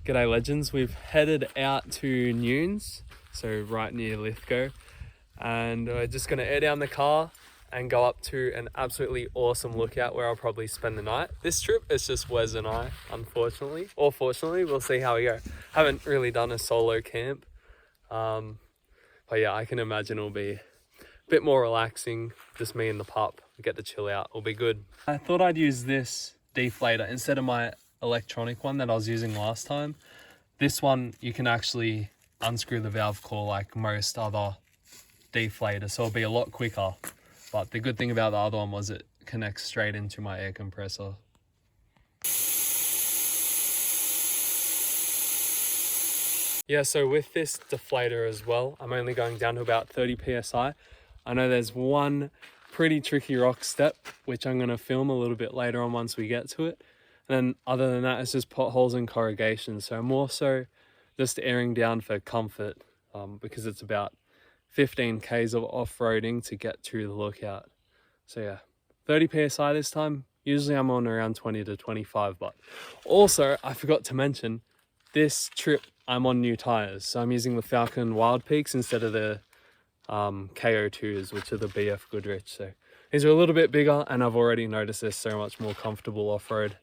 G'day legends, we've headed out to Newnes, so right near Lithgow, and we're just going to air down the car and go up to an absolutely awesome lookout where I'll probably spend the night. This trip is just Wes and I, unfortunately, or fortunately, we'll see how we go. Haven't really done a solo camp, but yeah, I can imagine it'll be a bit more relaxing, just me and the pup. We get to chill out, it'll be good. I thought I'd use this deflator instead of my electronic one that I was using last time. This one you can actually unscrew the valve core like most other deflators, so it'll be a lot quicker. But the good thing about the other one was it connects straight into my air compressor. Yeah, so with this deflator as well, I'm only going down to about 30 psi. I know there's one pretty tricky rock step which I'm going to film a little bit later on once we get to it. And then other than that, it's just potholes and corrugation. So more so just airing down for comfort, because it's about 15 Ks of off-roading to get to the lookout. So yeah, 30 psi this time. Usually I'm on around 20 to 25, but also I forgot to mention this trip I'm on new tires. So I'm using the Falcon Wild Peaks instead of the KO2s, which are the BF Goodrich. So these are a little bit bigger, and I've already noticed they're so much more comfortable off-road.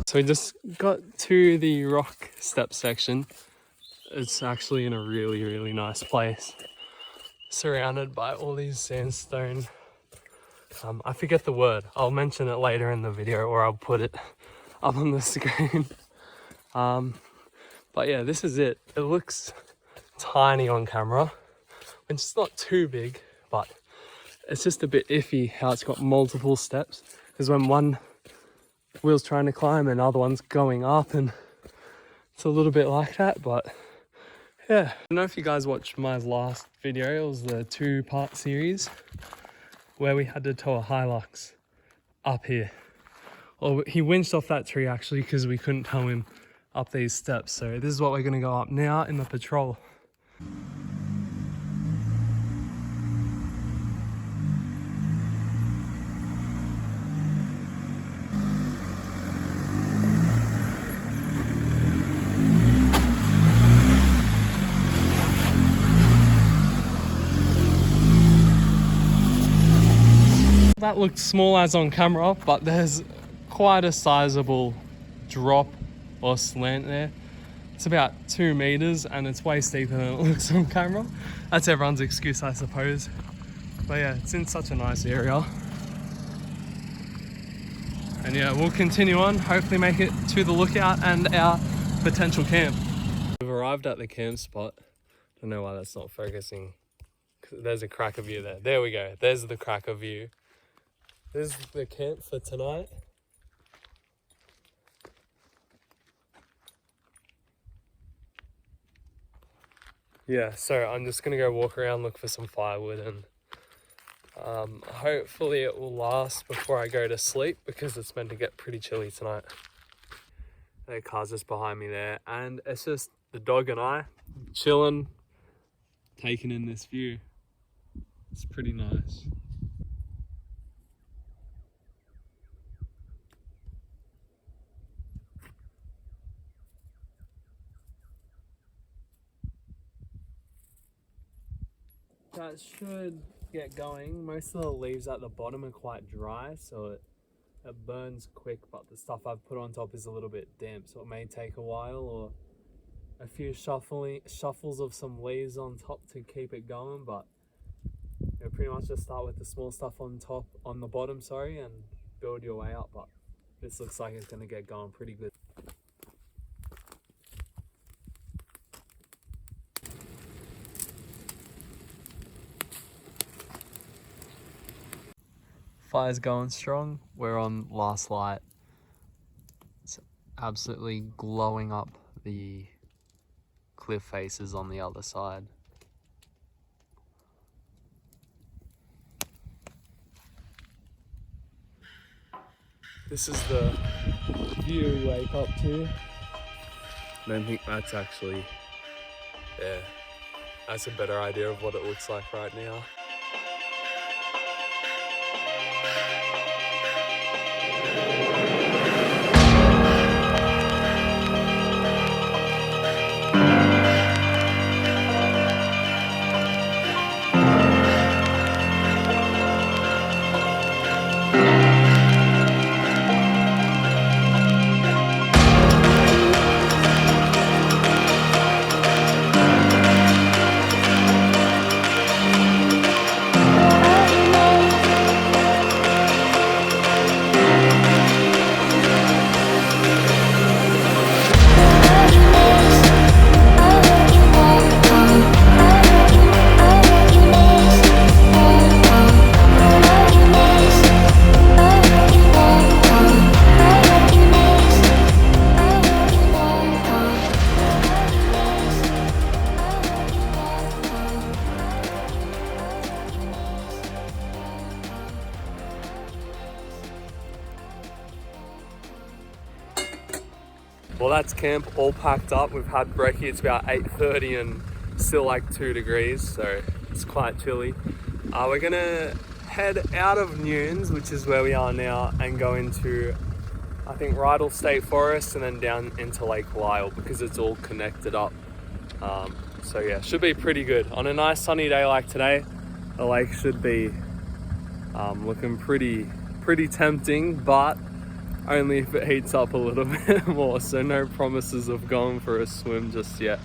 So we just got to the rock step section. It's actually in a really nice place, surrounded by all these sandstone. I forget the word. I'll mention it later in the video, or I'll put it up on the screen. But yeah, this is it. It looks tiny on camera, which is not too big, but it's just a bit iffy how it's got multiple steps, because when one wheel's trying to climb and other one's going up, and it's a little bit like that. But yeah, I don't know if you guys watched my last video. It was the 2-part series where we had to tow a Hilux up here. Well, he winched off that tree actually because we couldn't tow him up these steps. So this is what we're going to go up now in the Patrol. That looked small as on camera, but there's quite a sizable drop or slant there. It's about 2 meters and it's way steeper than it looks on camera. That's everyone's excuse, I suppose. But yeah, it's in such a nice area. And yeah, we'll continue on, hopefully make it to the lookout and our potential camp. We've arrived at the camp spot. Don't know why that's not focusing. There's a cracker view there. There we go. There's the cracker view. This is the camp for tonight. Yeah, so I'm just gonna go walk around, look for some firewood, and hopefully it will last before I go to sleep, because it's meant to get pretty chilly tonight. The car's just behind me there, and it's just the dog and I chilling, taking in this view. It's pretty nice. That should get going. Most of the leaves at the bottom are quite dry, so it burns quick, but the stuff I've put on top is a little bit damp, so it may take a while, or a few shuffles of some leaves on top to keep it going. But you pretty much just start with the small stuff on the bottom, and build your way up. But this looks like it's going to get going pretty good. Fire's going strong. We're on last light. It's absolutely glowing up the cliff faces on the other side. This is the view we wake up to. I don't think that's actually, yeah, that's a better idea of what it looks like right now. Well, that's camp all packed up. We've had brekkie. It's about 8:30 and still like 2 degrees, so it's quite chilly. We're gonna head out of Newnes, which is where we are now, and go into, I think, Lyell State Forest and then down into Lake Lyell because it's all connected up. So yeah, should be pretty good. On a nice sunny day like today, the lake should be looking pretty tempting, but only if it heats up a little bit more, so no promises of going for a swim just yet.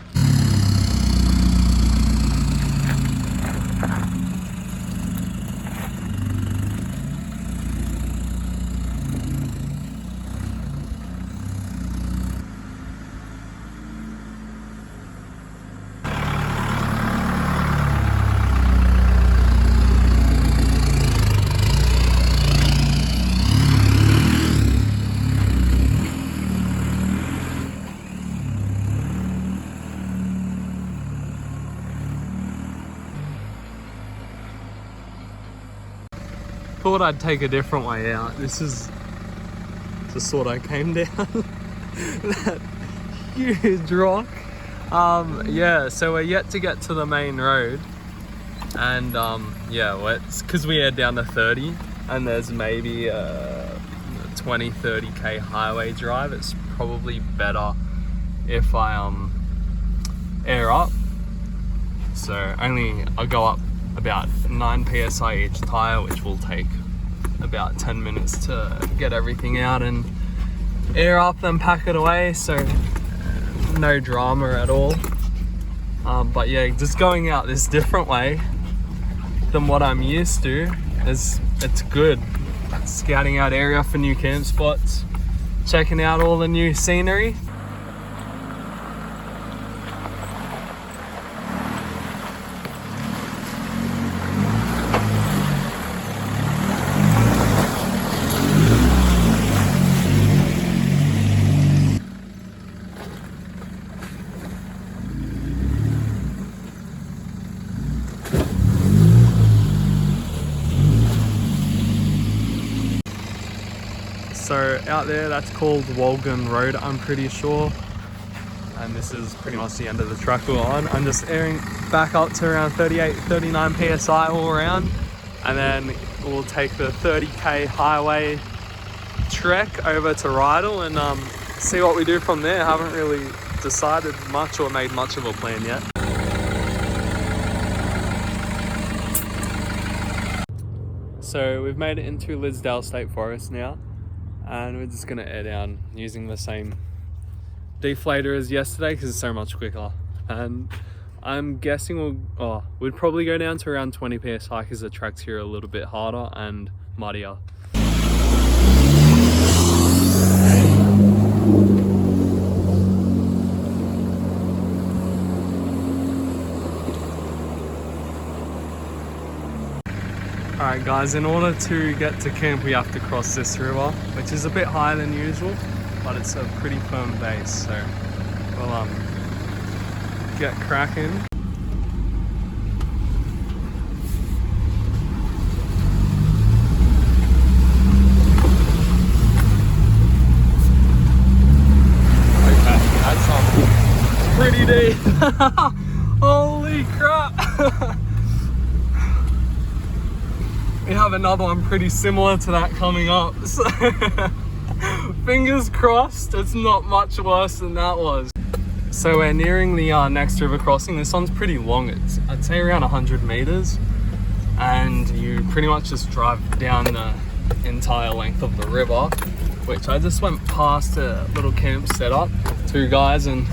Thought I'd take a different way out. This is just what I came down. That huge rock. Yeah, so we're yet to get to the main road. And yeah, well, it's because we head down to 30 and there's maybe a 20-30k highway drive. It's probably better if I air up. So I'll go up about 9 psi each tire, which will take about 10 minutes to get everything out and air up, then pack it away, so no drama at all. But yeah, just going out this different way than what I'm used to it's good. Scouting out area for new camp spots, checking out all the new scenery. So out there, that's called Walgan Road, I'm pretty sure. And this is pretty much the end of the track we're on. I'm just airing back up to around 38, 39 PSI all around. And then we'll take the 30k highway trek over to Lyell and see what we do from there. Haven't really decided much or made much of a plan yet. So we've made it into Lithgow State Forest now. And we're just gonna air down using the same deflator as yesterday because it's so much quicker. And I'm guessing we'd probably go down to around 20 psi because the tracks here are a little bit harder and muddier. Alright guys, in order to get to camp we have to cross this river, which is a bit higher than usual, but it's a pretty firm base, so we'll get cracking. Okay, that's pretty deep. Holy crap. We have another one pretty similar to that coming up, so fingers crossed it's not much worse than that was. So we're nearing the next river crossing. This one's pretty long. It's, I'd say, around 100 meters, and you pretty much just drive down the entire length of the river, which I just went past a little camp setup, two guys, and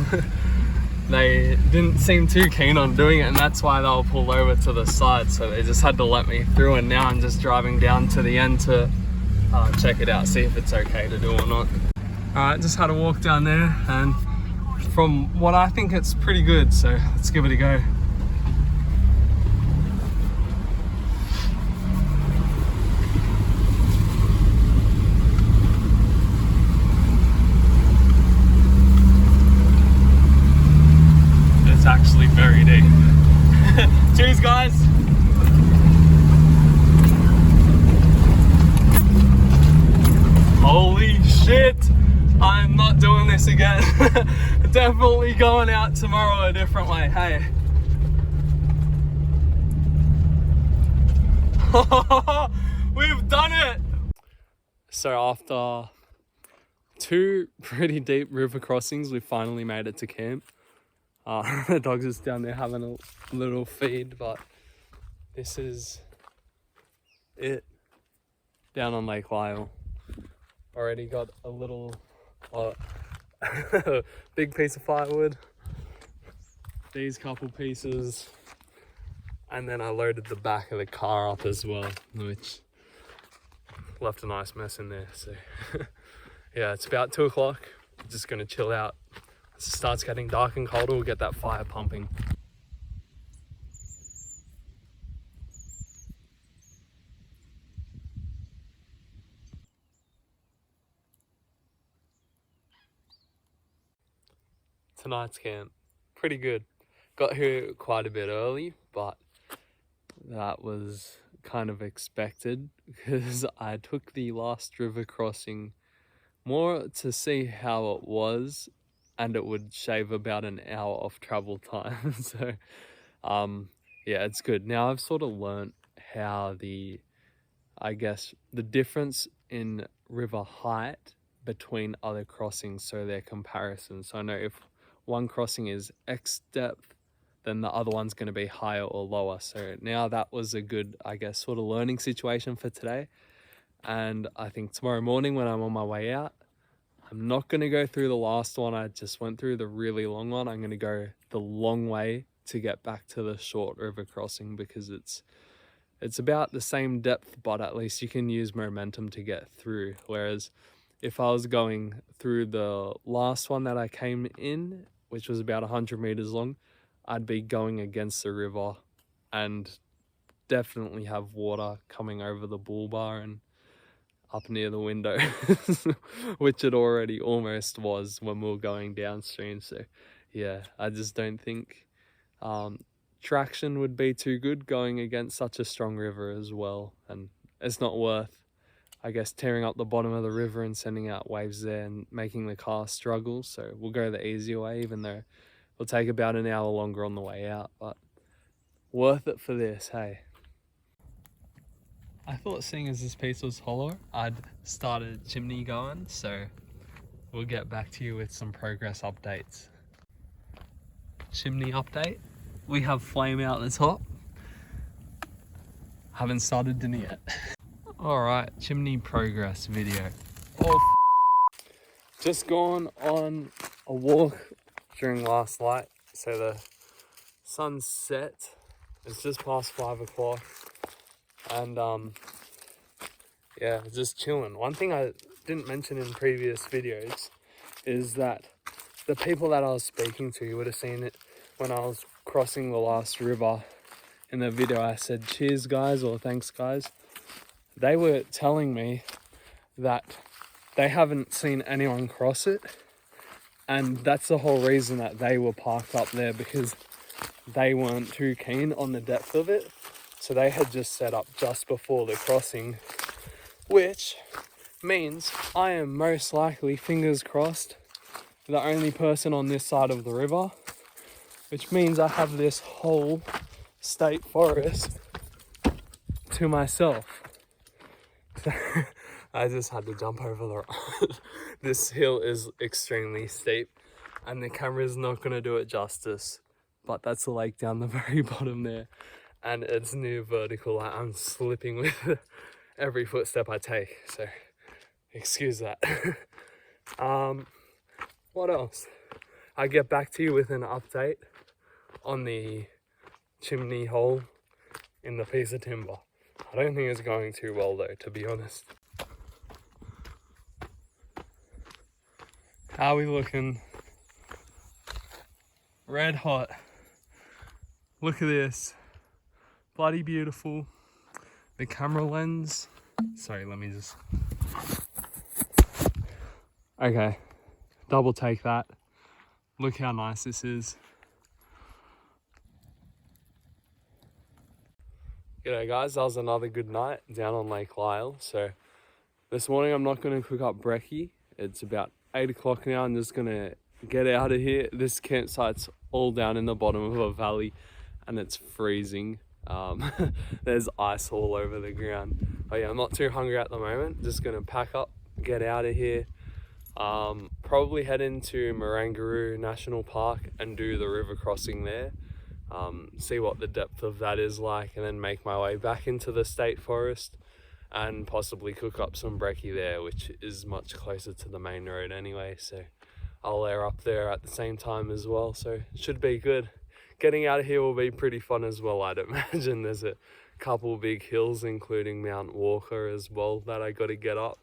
they didn't seem too keen on doing it, and that's why they were pulled over to the side, so they just had to let me through, and now I'm just driving down to the end to check it out, see if it's okay to do or not. Alright, just had a walk down there, and from what I think it's pretty good, so let's give it a go. It's actually very deep. Cheers, guys. Holy shit, I'm not doing this again. Definitely going out tomorrow a different way. Hey. We've done it. So after 2 pretty deep river crossings, we finally made it to camp. The dog's just down there having a little feed, but this is it down on Lake Lyell. Already got a little big piece of firewood, these couple pieces, and then I loaded the back of the car up as well, which left a nice mess in there. So yeah, it's about 2 o'clock. Just gonna chill out. As it starts getting dark and colder, we'll get that fire pumping. Tonight's camp, pretty good. Got here quite a bit early, but that was kind of expected because I took the last river crossing more to see how it was, and it would shave about an hour off travel time. So yeah, it's good. Now I've sort of learnt how I guess the difference in river height between other crossings, so their comparisons. So I know if one crossing is X depth, then the other one's going to be higher or lower. So now that was a good, I guess, sort of learning situation for today. And I think tomorrow morning when I'm on my way out, I'm not going to go through the last one. I just went through the really long one. I'm going to go the long way to get back to the short river crossing, because it's about the same depth, but at least you can use momentum to get through. Whereas if I was going through the last one that I came in, which was about 100 meters long, I'd be going against the river and definitely have water coming over the bull bar and up near the window, which it already almost was when we were going downstream. So yeah, I just don't think traction would be too good going against such a strong river as well, and it's not worth, I guess, tearing up the bottom of the river and sending out waves there and making the car struggle. So we'll go the easier way, even though it'll take about an hour longer on the way out, but worth it for this, hey. I thought, seeing as this piece was hollow, I'd started chimney going, so we'll get back to you with some progress updates. Chimney update. We have flame out the top. Haven't started dinner yet. Alright, chimney progress video. Oh, just gone on a walk during last night. So the sun's set. It's just past 5 o'clock. And yeah, just chilling. One thing I didn't mention in previous videos is that the people that I was speaking to, you would have seen it when I was crossing the last river. In the video I said cheers guys, or thanks guys. They were telling me that they haven't seen anyone cross it, And that's the whole reason that they were parked up there, because they weren't too keen on the depth of it. So they had just set up just before the crossing, which means I am most likely, fingers crossed, the only person on this side of the river, which means I have this whole state forest to myself. I just had to jump over the rock. This hill is extremely steep and the camera is not going to do it justice, but that's the lake down the very bottom there, and it's near vertical. I'm slipping with every footstep I take, so excuse that. What else? I get back to you with an update on the chimney hole in the piece of timber. I don't think it's going too well though, to be honest. How are we looking? Red hot. Look at this. Bloody beautiful. The camera lens. Sorry, let me just... Okay. Double take that. Look how nice this is. G'day guys, that was another good night down on Lake Lyell. So this morning I'm not going to cook up brekkie. It's about 8 o'clock now. I'm just going to get out of here. This campsite's all down in the bottom of a valley and it's freezing. There's ice all over the ground. But yeah, I'm not too hungry at the moment. Just going to pack up, get out of here. Probably head into Marangaroo National Park and do the river crossing there. See what the depth of that is like, and then make my way back into the state forest and possibly cook up some brekkie there, which is much closer to the main road anyway, so I'll layer up there at the same time as well, so it should be good. Getting out of here will be pretty fun as well. I'd imagine there's a couple big hills, including Mount Walker as well, that I got to get up.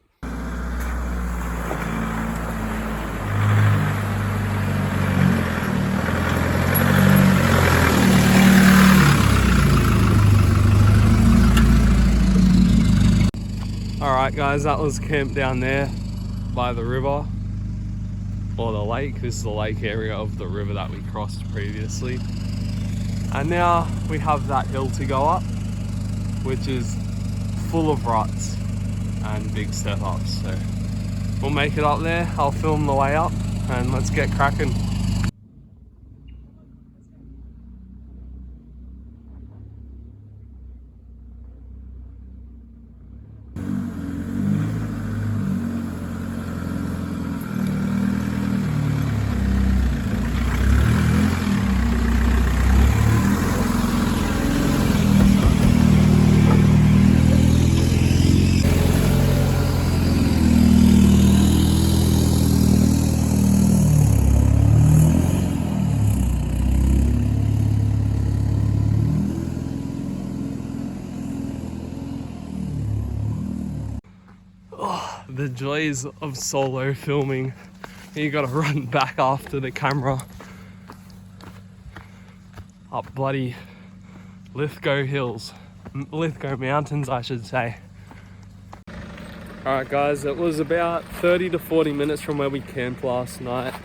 Alright guys, that was camp down there by the river, or the lake. This is the lake area of the river that we crossed previously. And now we have that hill to go up, which is full of ruts and big step ups. So we'll make it up there, I'll film the way up and let's get cracking. The joys of solo filming. You gotta run back after the camera. Up bloody Lithgow hills. Lithgow mountains, I should say. Alright guys, it was about 30 to 40 minutes from where we camped last night.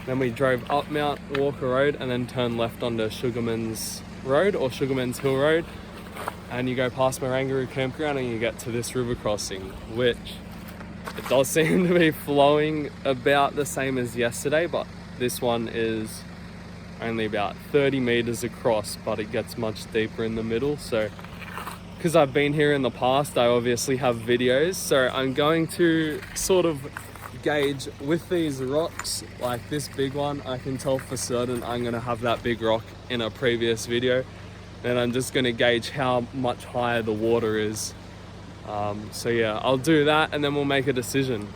Then we drove up Mount Walker Road and then turned left onto Sugarman's Road, or Sugarman's Hill Road. And you go past Marangaroo Campground and you get to this river crossing, which it does seem to be flowing about the same as yesterday, but this one is only about 30 meters across, but it gets much deeper in the middle. So because I've been here in the past, I obviously have videos, so I'm going to sort of gauge with these rocks, like this big one. I can tell for certain I'm going to have that big rock in a previous video, and I'm just going to gauge how much higher the water is. So yeah, I'll do that and then we'll make a decision.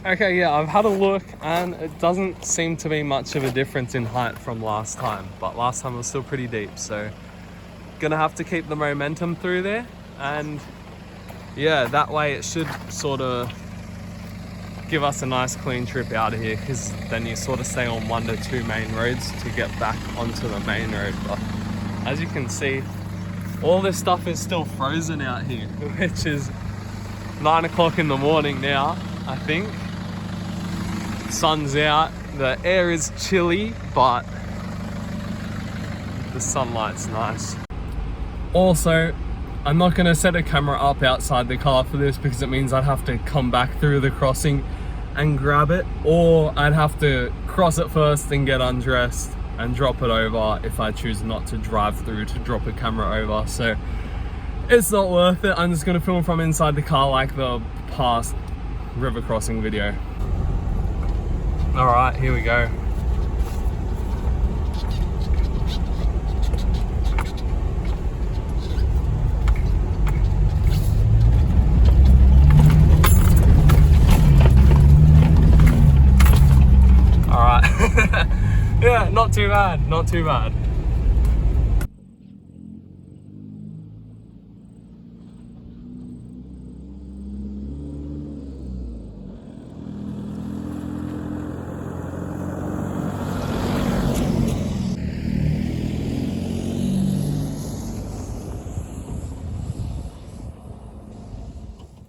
Okay, yeah, I've had a look and it doesn't seem to be much of a difference in height from last time, but last time was still pretty deep, so gonna have to keep the momentum through there, and yeah, that way it should sort of give us a nice clean trip out of here, because then you sort of stay on 1 to 2 main roads to get back onto the main road. But as you can see, all this stuff is still frozen out here, which is 9 o'clock in the morning now, I think. Sun's out, The air is chilly, but the sunlight's nice. Also, I'm not going to set a camera up outside the car for this because it means I'd have to come back through the crossing and grab it, or I'd have to cross it first and get undressed and drop it over if I choose not to drive through to drop a camera over. So it's not worth it. I'm just going to film from inside the car like the past river crossing video. All right, here we go. All right. Yeah, not too bad, not too bad.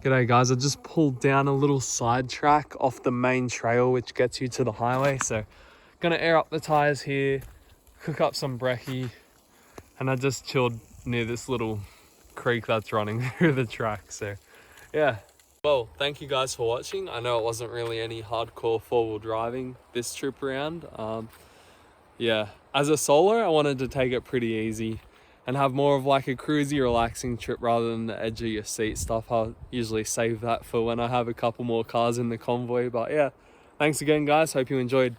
G'day guys, I just pulled down a little side track off the main trail which gets you to the highway, so gonna air up the tires here, cook up some brekkie, and I just chilled near this little creek that's running through the track. So yeah, well, thank you guys for watching. I know it wasn't really any hardcore four-wheel driving this trip around. Yeah, as a solo I wanted to take it pretty easy and have more of like a cruisy, relaxing trip rather than the edge of your seat stuff. I'll usually save that for when I have a couple more cars in the convoy. But yeah, thanks again guys, hope you enjoyed.